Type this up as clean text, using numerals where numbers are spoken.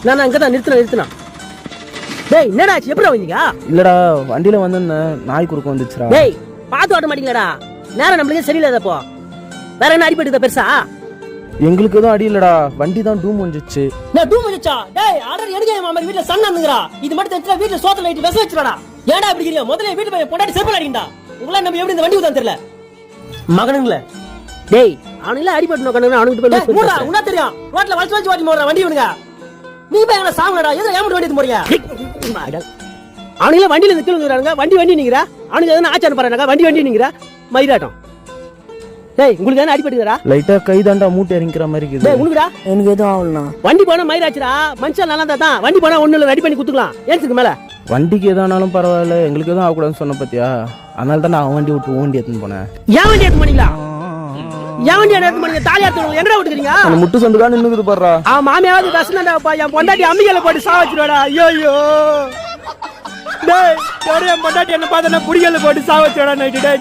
நான் அங்கதான் நிறுத்தினா டேய் என்னடா ஆச்சு எப்படி வந்தீங்க? இல்லடா வண்டியில வந்திருந்தேன், நாய் குறுக்க வந்துச்சுடா. டேய் பாத்து ஓட்ட மாட்டீங்களாடா? நேரம் நம்மளுக்கே சரியில்லாதப்போ வேற என்ன அடிபட்டுதா பெருசா? எங்களுக்கு எதுவும் அடி இல்லடா, வண்டி தான் டூம் வந்துச்சு. நான் டூம் வந்துச்சா? டேய் ஆர்டர் எடுங்க மாமா, வீட்ல சன்னந்துங்கடா. இது மட்டும் தெரிஞ்சா வீட்ல சோத்துல லைட் வெச வச்சுடா. ஏன்டா இப்படி இருக்கீங்க? முதல்ல வீட்டு போய் பொண்டாட்டி செருப்பு அடிங்கடா. உங்கள நம்ம எப்படி இந்த வண்டி ஊதான் தெரியல மகனுங்களே. டேய் அவனுல அடிபட்டு நோக்கணும், அவனுக்கு போய் மூடா உன்ன தெரியும். ரோட்ல வளைச்சு வளைச்சு ஓட்டி போறா வண்டி விடுங்க. நீ போய் எங்க சாவுங்கடா, எதுல ஏமாட்டு வண்டி எடுத்து போறீங்க? அவனுல வண்டியில நிக்கல வந்துறாங்க, வண்டி நீங்கறா. அவனுக்கு எதனா ஆச்சாரம் பாருங்க, வண்டி நீங்கறா மயிராட்டம். டேய் உங்களுக்கு என்ன அடிபட்டுடா? லைட்டா கை தாண்டா மூட்டை இறங்கிற மாதிரி இருக்குது. டேய் உனக்குடா? எனக்கு எதுவும் ஆகலண்ணா. வண்டி போனா மயிராச்சுடா. மனுஷன் நல்லா தான் வண்டி போனா ஒண்ணுல ரெடி பண்ணி குத்துக்கலாம். ஏன்சுக்கு மேல வண்டிக்கு எதானாலும் பரவாயில்ல, எங்களுக்கு எதுவும் ஆகக்கூடாதுன்னு சொன்ன பாத்தியா? அதனால தான் நான் வண்டி விட்டு ஓண்டி எடுத்துன்னு போனேன். ஏன் வண்டி எடுத்து பண்ணீங்களா? ஏன் வண்டி எடுத்து பண்ணீங்க? தாலியா எடுத்து எங்கடா விட்டுக்கிறீங்க? அந்த முட்டு சந்துக்கான நின்னுக்குது பாருடா. மாமியாவது கஷ்டம்டாப்பா. என் பொண்டாட்டி அம்மிகளை போட்டு சாவச்சிருவாடா. ஐயோ டேய் என் பொண்டாட்டி என்ன பார்த்தா புடிகல போட்டு சாவச்சிருவாடா நைட்டு. டேய்